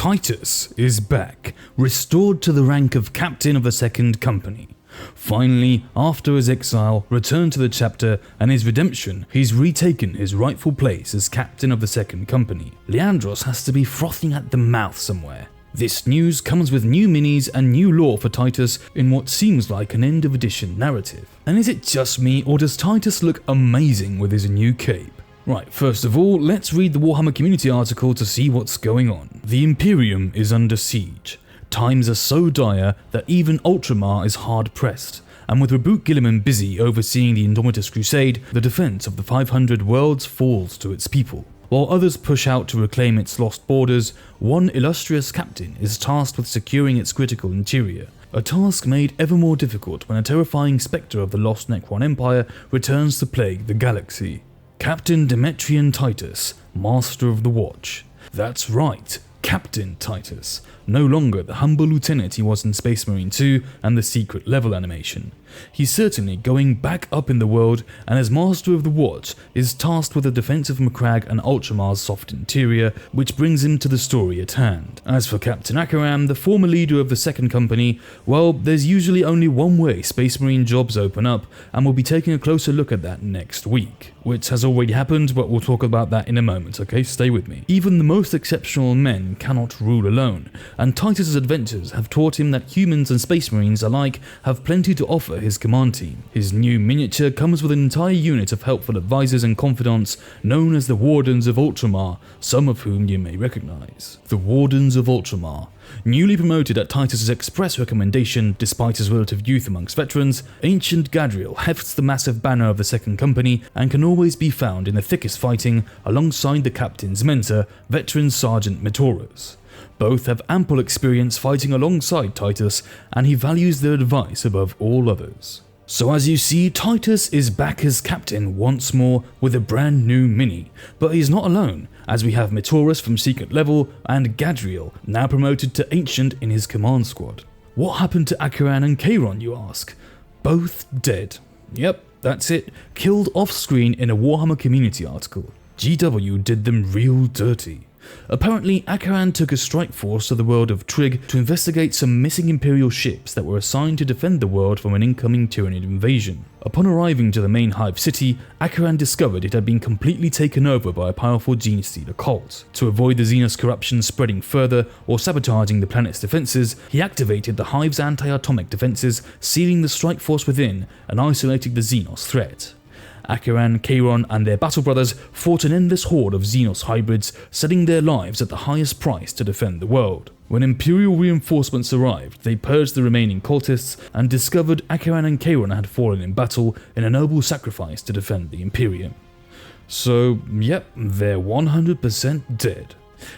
Titus is back, restored to the rank of captain of the second company. Finally, after his exile, returned to the chapter, and his redemption, he's retaken his rightful place as captain of the second company. Leandros has to be frothing at the mouth somewhere. This news comes with new minis and new lore for Titus in what seems like an end of edition narrative. And is it just me, or does Titus look amazing with his new cape? Right, first of all, let's read the Warhammer community article to see what's going on. The Imperium is under siege. Times are so dire that even Ultramar is hard-pressed, and with Roboute Guilliman busy overseeing the Indomitus Crusade, the defense of the 500 worlds falls to its people. While others push out to reclaim its lost borders, one illustrious captain is tasked with securing its critical interior, a task made ever more difficult when a terrifying spectre of the lost Necron Empire returns to plague the galaxy. Captain Demetrian Titus, Master of the Watch. That's right, Captain Titus, no longer the humble lieutenant he was in Space Marine 2 and the secret level animation. He's certainly going back up in the world, and as Master of the Watch is tasked with the defense of Macragge and Ultramar's soft interior, which brings him to the story at hand. As for Captain Acheran, the former leader of the second company, well, there's usually only one way Space Marine jobs open up, and we'll be taking a closer look at that next week. Which has already happened, but we'll talk about that in a moment, okay? Stay with me. Even the most exceptional men cannot rule alone, and Titus's adventures have taught him that humans and Space Marines alike have plenty to offer his command team. His new miniature comes with an entire unit of helpful advisors and confidants known as the Wardens of Ultramar, some of whom you may recognize. The Wardens of Ultramar. Newly promoted at Titus's express recommendation, despite his relative youth amongst veterans, Ancient Gadriel hefts the massive banner of the second company and can always be found in the thickest fighting alongside the captain's mentor, veteran Sergeant Metoros. Both have ample experience fighting alongside Titus, and he values their advice above all others. So as you see, Titus is back as captain once more with a brand new mini, but he's not alone, as we have Metoros from Secret Level and Gadriel, now promoted to Ancient in his command squad. What happened to Acheran and Chairon, you ask? Both dead. Yep, that's it, killed off screen in a Warhammer community article. GW did them real dirty. Apparently, Acheran took a strike force to the world of Trygg to investigate some missing Imperial ships that were assigned to defend the world from an incoming Tyranid invasion. Upon arriving to the main hive city, Acheran discovered it had been completely taken over by a powerful genestealer cult. To avoid the Xenos corruption spreading further or sabotaging the planet's defenses, he activated the hive's anti-atomic defenses, sealing the strike force within and isolating the Xenos threat. Acheran, Chairon, and their battle brothers fought an endless horde of Xenos hybrids, selling their lives at the highest price to defend the world. When Imperial reinforcements arrived, they purged the remaining cultists and discovered Acheran and Chairon had fallen in battle in a noble sacrifice to defend the Imperium. So, yep, they're 100% dead.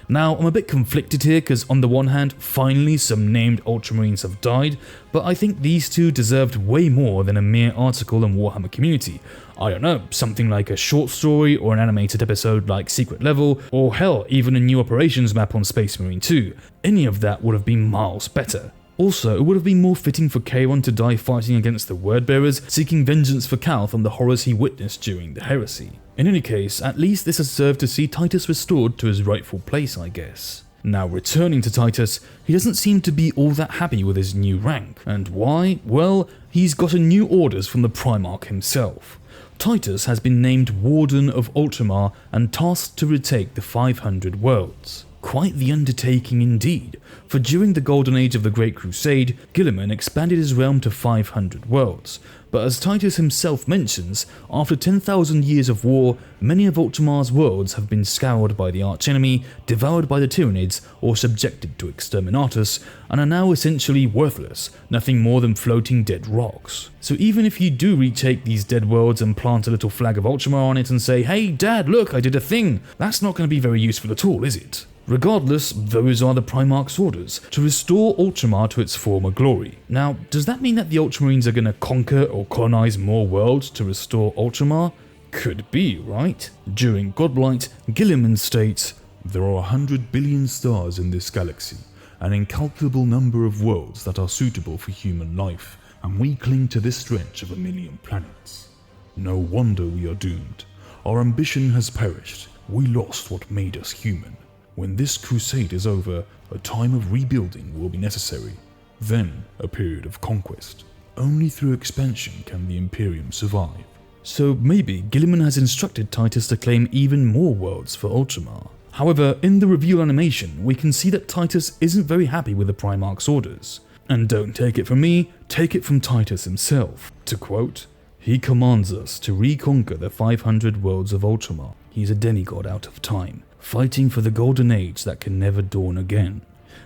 Now, I'm a bit conflicted here because on the one hand, finally some named Ultramarines have died, but I think these two deserved way more than a mere article in Warhammer Community. I don't know, something like a short story or an animated episode like Secret Level, or hell, even a new operations map on Space Marine 2. Any of that would have been miles better. Also, it would have been more fitting for Chairon to die fighting against the Wordbearers, seeking vengeance for Cal from the horrors he witnessed during the heresy. In any case, at least this has served to see Titus restored to his rightful place, I guess. Now returning to Titus, he doesn't seem to be all that happy with his new rank. And why? Well, he's gotten new orders from the Primarch himself. Titus has been named Warden of Ultramar and tasked to retake the 500 worlds. Quite the undertaking indeed, for during the golden age of the Great Crusade, Guilliman expanded his realm to 500 worlds, but as Titus himself mentions, after 10,000 years of war, many of Ultramar's worlds have been scoured by the archenemy, devoured by the Tyranids, or subjected to exterminatus, and are now essentially worthless, nothing more than floating dead rocks. So even if you do retake these dead worlds and plant a little flag of Ultramar on it and say, "Hey Dad, look, I did a thing," that's not going to be very useful at all, is it? Regardless, those are the Primarch's orders, to restore Ultramar to its former glory. Now, does that mean that the Ultramarines are going to conquer or colonize more worlds to restore Ultramar? Could be, right? During Godblight, Guilliman states, "There are 100 billion stars in this galaxy, an incalculable number of worlds that are suitable for human life, and we cling to this stretch of 1,000,000 planets. No wonder we are doomed. Our ambition has perished. We lost what made us human. When this crusade is over, a time of rebuilding will be necessary. Then, a period of conquest. Only through expansion can the Imperium survive. So maybe Guilliman has instructed Titus to claim even more worlds for Ultramar. However, in the reveal animation, we can see that Titus isn't very happy with the Primarch's orders. And don't take it from me, take it from Titus himself. To quote, "He commands us to reconquer the 500 worlds of Ultramar. He's a demigod out of time, fighting for the golden age that can never dawn again.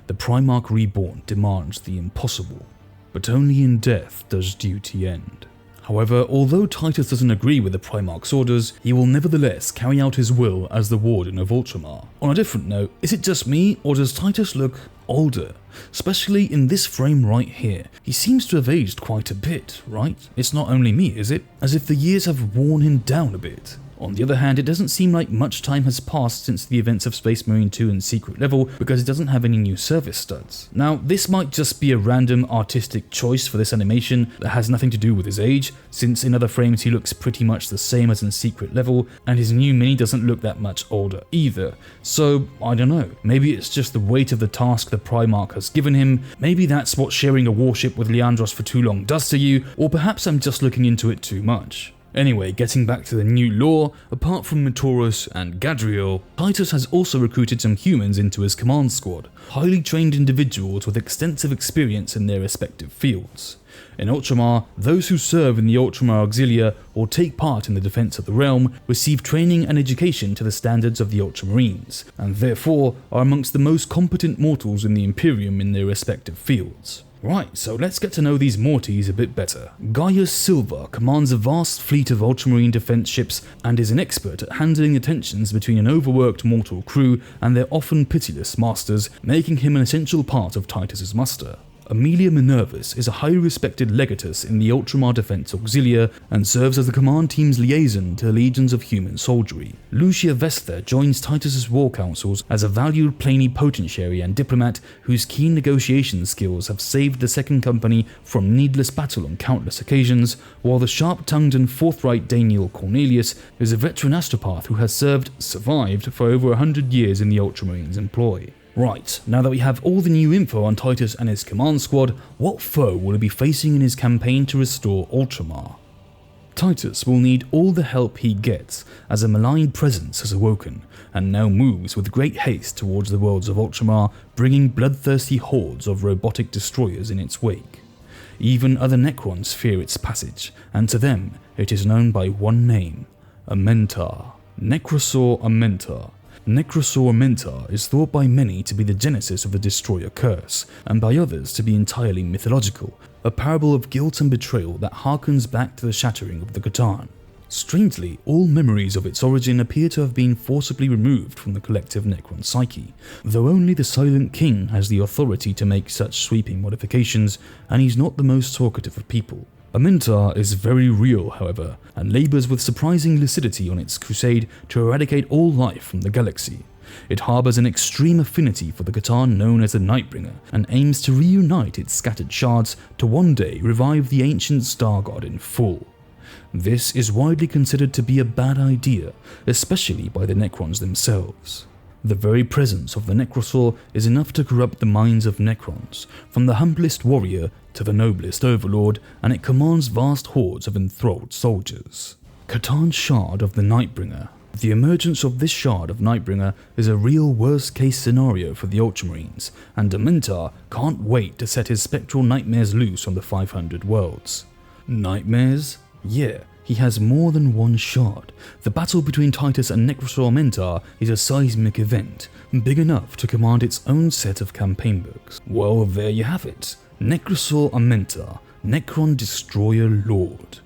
The Primarch reborn demands the impossible, but only in death does duty end." However, although Titus doesn't agree with the Primarch's orders, he will nevertheless carry out his will as the Warden of Ultramar. On a different note, is it just me, or does Titus look older? Especially in this frame right here. He seems to have aged quite a bit, right? It's not only me, is it? As if the years have worn him down a bit. On the other hand, it doesn't seem like much time has passed since the events of Space Marine 2 and Secret Level because it doesn't have any new service studs. Now, this might just be a random artistic choice for this animation that has nothing to do with his age, since in other frames he looks pretty much the same as in Secret Level, and his new mini doesn't look that much older either. So, I don't know, maybe it's just the weight of the task the Primarch has given him, maybe that's what sharing a warship with Leandros for too long does to you, or perhaps I'm just looking into it too much. Anyway, getting back to the new lore, apart from Matoros and Gadriel, Titus has also recruited some humans into his command squad, highly trained individuals with extensive experience in their respective fields. In Ultramar, those who serve in the Ultramar Auxilia or take part in the defense of the realm receive training and education to the standards of the Ultramarines, and therefore are amongst the most competent mortals in the Imperium in their respective fields. Right, so let's get to know these Morties a bit better. Gaius Silva commands a vast fleet of Ultramarine defense ships and is an expert at handling the tensions between an overworked mortal crew and their often pitiless masters, making him an essential part of Titus's muster. Amelia Minervus is a highly respected legatus in the Ultramar Defense Auxilia and serves as the command team's liaison to the legions of human soldiery. Lucia Vesta joins Titus's war councils as a valued plenipotentiary and diplomat whose keen negotiation skills have saved the Second Company from needless battle on countless occasions, while the sharp-tongued and forthright Daniel Cornelius is a veteran astropath who has survived for over 100 years in the Ultramarines' employ. Right, now that we have all the new info on Titus and his command squad, what foe will he be facing in his campaign to restore Ultramar? Titus will need all the help he gets, as a malign presence has awoken, and now moves with great haste towards the worlds of Ultramar, bringing bloodthirsty hordes of robotic destroyers in its wake. Even other Necrons fear its passage, and to them it is known by one name, Ammentar. Nekrosor Ammentar. Nekrosor Ammentar is thought by many to be the genesis of the Destroyer curse, and by others to be entirely mythological, a parable of guilt and betrayal that harkens back to the shattering of the Khatan. Strangely, all memories of its origin appear to have been forcibly removed from the collective Necron psyche, though only the Silent King has the authority to make such sweeping modifications, and he's not the most talkative of people. Ammentar is very real, however, and labours with surprising lucidity on its crusade to eradicate all life from the galaxy. It harbours an extreme affinity for the Khatan known as the Nightbringer, and aims to reunite its scattered shards to one day revive the ancient star god in full. This is widely considered to be a bad idea, especially by the Necrons themselves. The very presence of the Nekrosor is enough to corrupt the minds of Necrons, from the humblest warrior to the noblest overlord, and it commands vast hordes of enthralled soldiers. Khatan's Shard of the Nightbringer. The emergence of this Shard of Nightbringer is a real worst-case scenario for the Ultramarines, and Ammentar can't wait to set his spectral nightmares loose on the 500 worlds. Nightmares? Yeah. He has more than one shard. The battle between Titus and Nekrosor Ammentar is a seismic event, big enough to command its own set of campaign books. Well, there you have it. Nekrosor Ammentar, Necron Destroyer Lord.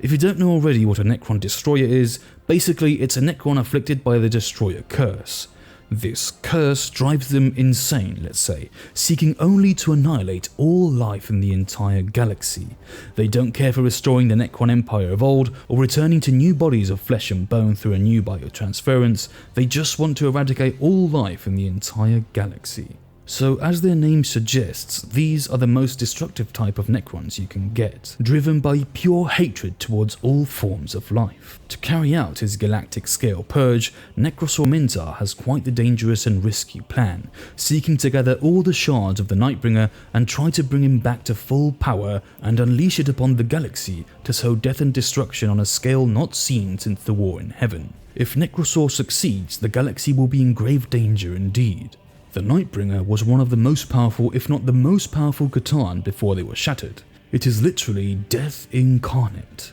If you don't know already what a Necron Destroyer is, basically it's a Necron afflicted by the Destroyer curse. This curse drives them insane, let's say, seeking only to annihilate all life in the entire galaxy. They don't care for restoring the Necron Empire of old or returning to new bodies of flesh and bone through a new biotransference. They just want to eradicate all life in the entire galaxy. So as their name suggests, these are the most destructive type of Necrons you can get, driven by pure hatred towards all forms of life. To carry out his galactic scale purge, Nekrosor Ammentar has quite the dangerous and risky plan, seeking to gather all the shards of the Nightbringer and try to bring him back to full power and unleash it upon the galaxy to sow death and destruction on a scale not seen since the War in Heaven. If Nekrosor succeeds, the galaxy will be in grave danger indeed. The Nightbringer was one of the most powerful, if not the most powerful C'tan before they were shattered. It is literally death incarnate.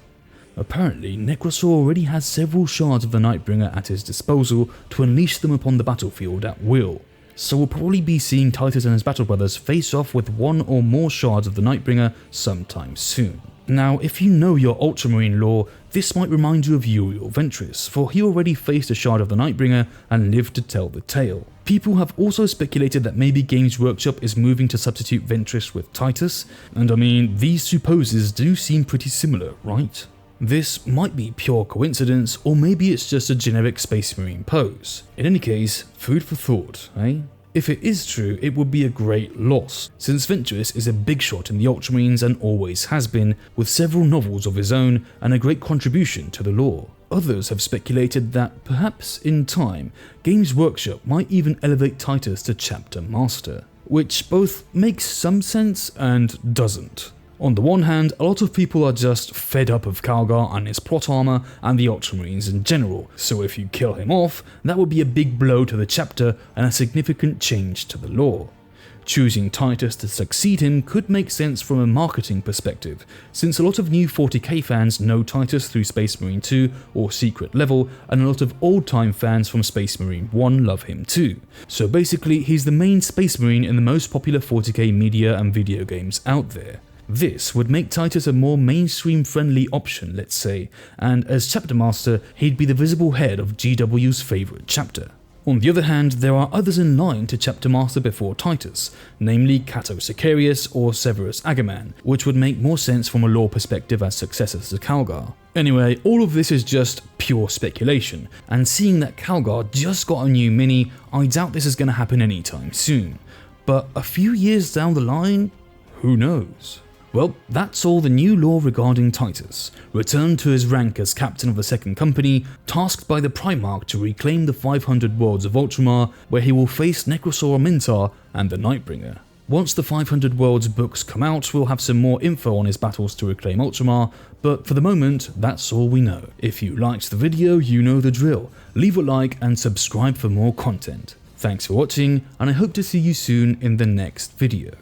Apparently, Nekrosor already has several shards of the Nightbringer at his disposal to unleash them upon the battlefield at will. So we'll probably be seeing Titus and his battle brothers face off with one or more shards of the Nightbringer sometime soon. Now, if you know your Ultramarine lore, this might remind you of Uriel Ventress, for he already faced a shard of the Nightbringer and lived to tell the tale. People have also speculated that maybe Games Workshop is moving to substitute Ventress with Titus, and I mean, these two poses do seem pretty similar, right? This might be pure coincidence, or maybe it's just a generic Space Marine pose. In any case, food for thought, eh? If it is true, it would be a great loss, since Ventress is a big shot in the Ultramarines and always has been, with several novels of his own and a great contribution to the lore. Others have speculated that, perhaps in time, Games Workshop might even elevate Titus to Chapter Master, which both makes some sense and doesn't. On the one hand, a lot of people are just fed up of Calgar and his plot armor and the Ultramarines in general, so if you kill him off, that would be a big blow to the chapter and a significant change to the lore. Choosing Titus to succeed him could make sense from a marketing perspective, since a lot of new 40k fans know Titus through Space Marine 2 or Secret Level, and a lot of old-time fans from Space Marine 1 love him too. So basically, he's the main Space Marine in the most popular 40k media and video games out there. This would make Titus a more mainstream-friendly option, let's say, and as Chapter Master, he'd be the visible head of GW's favourite chapter. On the other hand, there are others in line to Chapter Master before Titus, namely Cato Sicarius or Severus Agaman, which would make more sense from a lore perspective as successors to Calgar. Anyway, all of this is just pure speculation, and seeing that Calgar just got a new mini, I doubt this is going to happen anytime soon. But a few years down the line, who knows? Well, that's all the new lore regarding Titus, returned to his rank as captain of the Second Company, tasked by the Primarch to reclaim the 500 worlds of Ultramar, where he will face Nekrosor Ammentar and the Nightbringer. Once the 500 worlds books come out, we'll have some more info on his battles to reclaim Ultramar, but for the moment, that's all we know. If you liked the video, you know the drill. Leave a like and subscribe for more content. Thanks for watching, and I hope to see you soon in the next video.